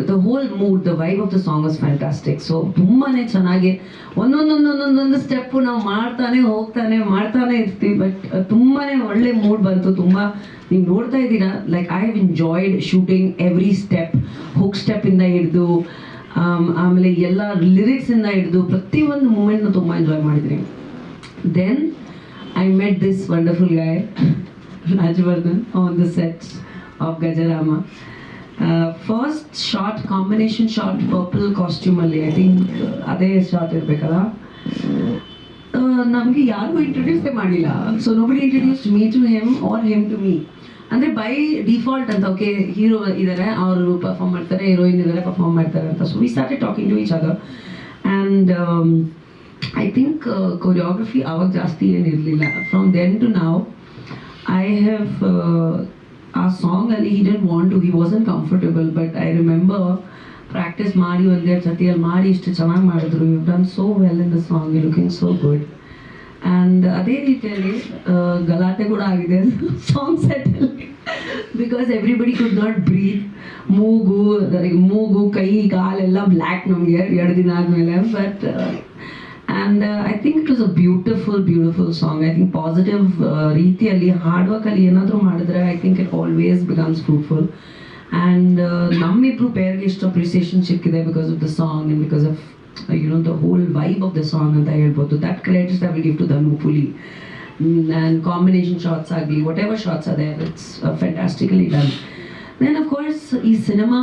the whole mood, the vibe of the song was fantastic. So ತುಂಬಾನೇ ಚೆನ್ನಾಗಿ ಒಂದೊಂದೊಂದೊಂದೊಂದು step ನಾವು ಮಾಡ್ತಾನೆ ಇರ್ತೀವಿ. ಬಟ್ ತುಂಬಾನೇ ಒಳ್ಳೆ ಮೂಡ್ ಬಂತು. ತುಂಬಾ ನೀವು ನೋಡ್ತಾ ಇದ್ದೀರಾ, like I have enjoyed shooting every step. Hook step ಇಂದ ಹಿಡಿದು ಆಮೇಲೆ ಎಲ್ಲ ಲಿರಿಕ್ಸ್ ಇಂದ ಹಿಡಿದು ಪ್ರತಿಯೊಂದು ಮೂಮೆಂಟ್ನ ತುಂಬಾ ಎಂಜಾಯ್ ಮಾಡಿದ್ರಿ. Then I met this wonderful guy, Rajvardhan, on the sets of Gajarama. First shot, combination shot, purple costume alli, I think ಅದೇ shot ಇರಬೇಕಲ್ಲ. ನಮಗೆ ಯಾರಿಗೂ ಇಂಟ್ರೊಡ್ಯೂಸೇ ಮಾಡಿಲ್ಲ. So nobody introduced me to him or him to me. ಅಂದರೆ by default ಅಂತ, okay hero ಇದ್ದಾರೆ, ಅವರು perform ಮಾಡ್ತಾರೆ, ಹೀರೋಯಿನ್ ಇದ್ದಾರೆ ಪರ್ಫಾರ್ಮ್ ಮಾಡ್ತಾರೆ ಅಂತ. So we started talking to each other and I think choreography avag jaasti ಏನು ಇರಲಿಲ್ಲ. From then to now, I have our song ali he didn't want to, he wasn't comfortable, but I remember practice ಮಾಡಿ ಒಂದೆರಡು ಸತಿ ಅಲ್ಲಿ ಮಾಡಿ ಇಷ್ಟು ಚೆನ್ನಾಗಿ ಮಾಡಿದ್ರು. You've done so well in the song, you're looking so good. And ಅದೇ ರೀತಿಯಲ್ಲಿ ಗಲಾಟೆ ಕೂಡ ಆಗಿದೆ ಸಾಂಗ್ ಸೆಟ್ಟಲ್ಲಿ, because everybody could not breathe. ಮೂಗು ಕೈ ಕಾಲೆಲ್ಲ ಬ್ಲ್ಯಾಕ್ ನಮಗೆ 2 ದಿನ ಆದಮೇಲೆ. But and I think it was a beautiful song. I think positive ರೀತಿಯಲ್ಲಿ ಹಾರ್ಡ್ ವರ್ಕ್ ಅಲ್ಲಿ ಏನಾದರೂ ಮಾಡಿದ್ರೆ I think it always becomes fruitful. And ನಮ್ಮಿಬ್ರು ಪೇರ್ಗೆ ಇಷ್ಟು ಅಪ್ರಿಸಿಯೇಷನ್ ಸಿಕ್ಕಿದೆ because of the song and because of the whole vibe of the song ಅಂತ ಹೇಳ್ಬೋದು. That credit I will give to Dhanu fully. And combination shots agli, whatever shots are there, it's fantastically done. Then of course ಈ cinema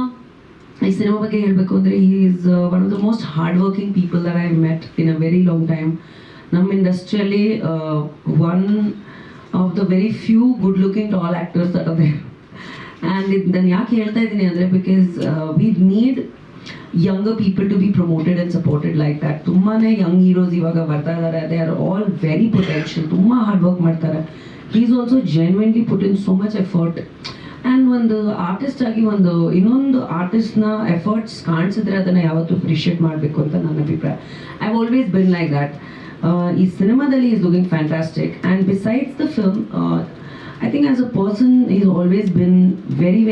ಬಗ್ಗೆ ಹೇಳಬೇಕು ಅಂದರೆ he is one of the most hardworking people that I have met in a very long time. ನಮ್ಮ ಇಂಡಸ್ಟ್ರಿಯಲ್ಲಿ one of the very few good looking tall actors that are there. And ನಾನು ಯಾಕೆ ಹೇಳ್ತಾ ಇದ್ದೀನಿ ಅಂದರೆ because we need younger people to be promoted and supported like that. ತುಂಬಾ Young heroes ಇವಾಗ ಬರ್ತಾ ಇದ್ದಾರೆ. They are all very potential, ತುಂಬ ಹಾರ್ಡ್ ವರ್ಕ್ ಮಾಡ್ತಾರೆ. He is also genuinely put in so much effort. And ಒಂದು artist ಆಗಿ ಇನ್ನೊಂದು ಆರ್ಟಿಸ್ಟ್ನ efforts ಕಾಣಿಸಿದ್ರೆ ಅದನ್ನು ಯಾವತ್ತೂ ಅಪ್ರಿಷಿಯೇಟ್ ಮಾಡಬೇಕು ಅಂತ ನನ್ನ ಅಭಿಪ್ರಾಯ. I have always been like that. ಈ ಸಿನಿಮಾದಲ್ಲಿ is looking fantastic. And besides the film I think as a person is always been very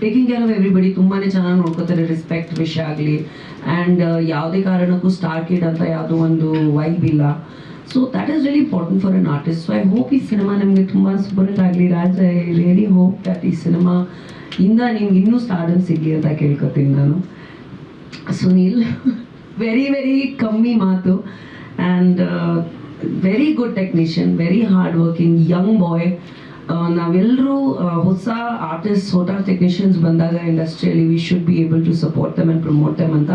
taking care of everybody. ತುಂಬಾ ಚೆನ್ನಾಗಿ ನೋಡ್ಕೋತಾರೆ, ರೆಸ್ಪೆಕ್ಟ್ ವಿಷಯ ಆಗಲಿ. ಆ್ಯಂಡ್ ಯಾವುದೇ ಕಾರಣಕ್ಕೂ ಸ್ಟಾರ್ ಕಿಡ್ ಅಂತ ಯಾವುದೋ ಒಂದು ವೈಬ್ ಇಲ್ಲ. So that is really important for an artist. So I hope ಈ ಸಿನಿಮಾ ನಮಗೆ ತುಂಬ ಸಪೋರ್ಟ್ ಆಗಲಿ. Raj, I really hope that ಈ ಸಿನಿಮಾ ಇಂದ ನಿಮ್ಗೆ ಇನ್ನೂ ಸ್ಟಾರ್ಡಮ್ ಸಿಗಲಿ ಅಂತ ಕೇಳ್ಕೊತೀನಿ ನಾನು. ಸುನೀಲ್ ವೆರಿ ಕಮ್ಮಿ ಮಾತು and very good technician, very hard working young boy. ನಾವೆಲ್ಲರೂ ಹೊಸ ಆರ್ಟಿಸ್ಟ್, ಹೊಸ ಟೆಕ್ನಿಷಿಯನ್ಸ್ ಬಂದಾಗ ಇಂಡಸ್ಟ್ರಿಯಲ್ಲಿ we should be able to support them and promote them ಅಂತ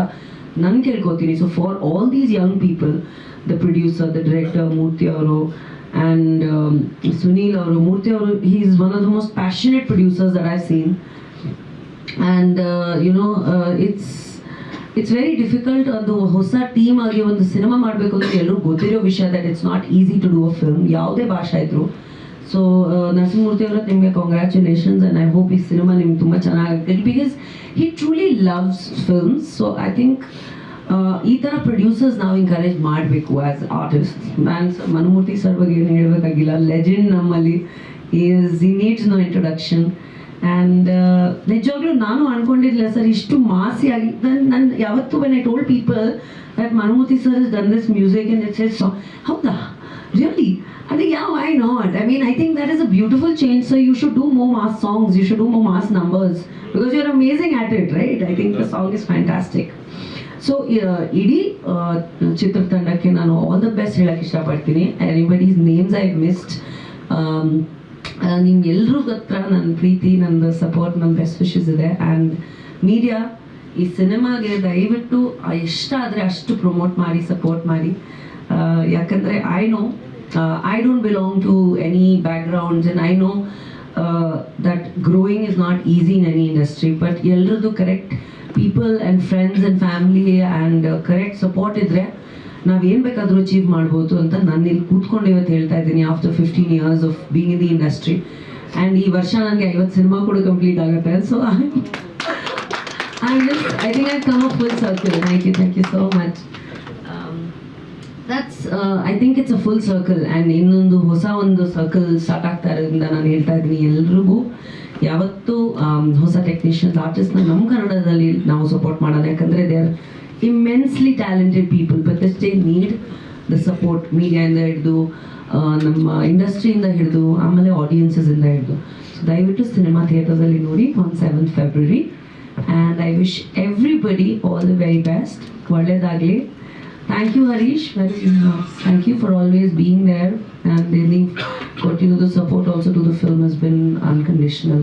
ನಾನು ಕೇಳ್ಕೊತೀನಿ. So for all these young people, the producer, the director, Murthy Avaru, and Sunil Avaru. Murthy Avaru, he is one of the most passionate producers that I've seen. And it's very difficult ಅದು ಹೊಸ team ಆಗಿ ಒಂದು cinema ಮಾಡಬೇಕು ಅಂದರೆ ಎಲ್ಲರೂ ಗೊತ್ತಿರೋ ವಿಷಯ that it's not easy to do a film, ಯಾವುದೇ ಭಾಷೆ ಇದ್ರು. ಸೊ ನರಸಿಂಹಮೂರ್ತಿ ಅವರ ನಿಮಗೆ ಕಾಂಗ್ರ್ಯಾಚುಲೇಷನ್ಸ್. ಆ್ಯಂಡ್ ಐ ಹೋಪ್ ಈ ಸಿನಿಮಾ ನಿಮ್ಗೆ ತುಂಬ ಚೆನ್ನಾಗುತ್ತೆ because he truly loves films. So I think ಈ ಥರ ಪ್ರೊಡ್ಯೂಸರ್ಸ್ ನಾವು ಎಂಕರೇಜ್ ಮಾಡಬೇಕು ಆ್ಯಸ್ ಆರ್ಟಿಸ್ಟ್. ಮನುಮೂರ್ತಿ ಸರ್ ಬಗ್ಗೆ ಏನು ಹೇಳಬೇಕಾಗಿಲ್ಲ, ಲೆಜೆಂಡ್ ನಮ್ಮಲ್ಲಿ. he needs no introduction. And ನಿಜವಾಗ್ಲೂ ನಾನು ಅನ್ಕೊಂಡಿದ್ದಿಲ್ಲ ಸರ್ ಇಷ್ಟು ಮಾಸಿ ಆಗಿ. ನಾನು ಯಾವತ್ತೂ when I told people that Manumurthy sir has done this music and it says ಹೌದಾ really? I think yeah, why not? I mean, I think that is a beautiful change. So you should do more mass songs, you should do more mass numbers because you're amazing at it, right? I think the song is fantastic. So ಇಡೀ ಚಿತ್ರತಂಡಕ್ಕೆ ನಾನು all the best ಹೇಳಕ್ಕೆ ಇಷ್ಟಪಡ್ತೀನಿ. Anybody's names I missed, ನಿಮ್ಗೆಲ್ರಿಗೂ ಹತ್ರ ನನ್ನ ಪ್ರೀತಿ, ನನ್ನ support, ನನ್ನ best wishes ಇದೆ. ಆ್ಯಂಡ್ ಮೀಡಿಯಾ ಈ ಸಿನಿಮಾಗೆ ದಯವಿಟ್ಟು ಎಷ್ಟಾದರೆ ಅಷ್ಟು ಪ್ರಮೋಟ್ ಮಾಡಿ, ಸಪೋರ್ಟ್ ಮಾಡಿ. ಯಾಕಂದರೆ I don't belong to any backgrounds and I know that growing is not easy in any industry. But ಎಲ್ಲರದ್ದು correct people and friends and family and correct support ಇದ್ದರೆ ನಾವೇನು ಬೇಕಾದರೂ ಅಚೀವ್ ಮಾಡ್ಬೋದು ಅಂತ ನಾನು ಇಲ್ಲಿ ಕೂತ್ಕೊಂಡು ಇವತ್ತು ಹೇಳ್ತಾ ಇದ್ದೀನಿ after 15 years of being in the industry. And ಈ ವರ್ಷ ನನಗೆ 50 ಸಿನಿಮಾ ಕೂಡ ಕಂಪ್ಲೀಟ್ ಆಗುತ್ತೆ. So I think I've come up full circle. Thank you so much. That's I think it's a full circle and ಇನ್ನೊಂದು ಹೊಸ ಒಂದು ಸರ್ಕಲ್ ಸ್ಟಾರ್ಟ್ ಆಗ್ತಾ ಇರೋದ್ರಿಂದ ನಾನು ಹೇಳ್ತಾ ಇದ್ದೀನಿ ಎಲ್ರಿಗೂ ಯಾವತ್ತೂ ಹೊಸ ಟೆಕ್ನಿಷಿಯನ್ಸ್ ಆರ್ಟಿಸ್ಟ್ನ ನಮ್ಮ ಕನ್ನಡದಲ್ಲಿ ನಾವು ಸಪೋರ್ಟ್ ಮಾಡೋಣ. ಯಾಕಂದರೆ they are immensely talented people, but they need the support ಮೀಡಿಯಾಯಿಂದ ಹಿಡಿದು, ನಮ್ಮ ಇಂಡಸ್ಟ್ರಿಯಿಂದ ಹಿಡಿದು, ಆಮೇಲೆ ಆಡಿಯನ್ಸಸ್ಸಿಂದ ಹಿಡಿದು. ಸೊ ದಯವಿಟ್ಟು ಸಿನಿಮಾ ಥಿಯೇಟರ್ಸಲ್ಲಿ ನೋಡಿ on 7th February. And I wish everybody all the very best. ಒಳ್ಳೆಯದಾಗಲಿ. Thank you, Harish. Thank you for always being there, and really continue the support also to the film has been unconditional.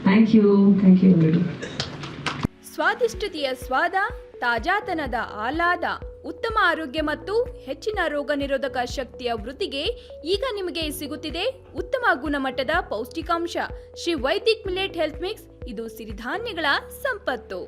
Thank you everybody. ಸ್ವಾದಿಷ್ಟತೆಯ ಸ್ವಾದ, ತಾಜಾತನದ ಆಹ್ಲಾದ, ಉತ್ತಮ ಆರೋಗ್ಯ ಮತ್ತು ಹೆಚ್ಚಿನ ರೋಗ ನಿರೋಧಕ ಶಕ್ತಿಯ ವೃದ್ಧಿಗೆ ಈಗ ನಿಮಗೆ ಸಿಗುತ್ತಿದೆ ಉತ್ತಮ ಗುಣಮಟ್ಟದ ಪೌಷ್ಟಿಕಾಂಶ Shri Vaidik millet health mix. ಇದು ಸಿರಿಧಾನ್ಯಗಳ ಸಂಪತ್ತು.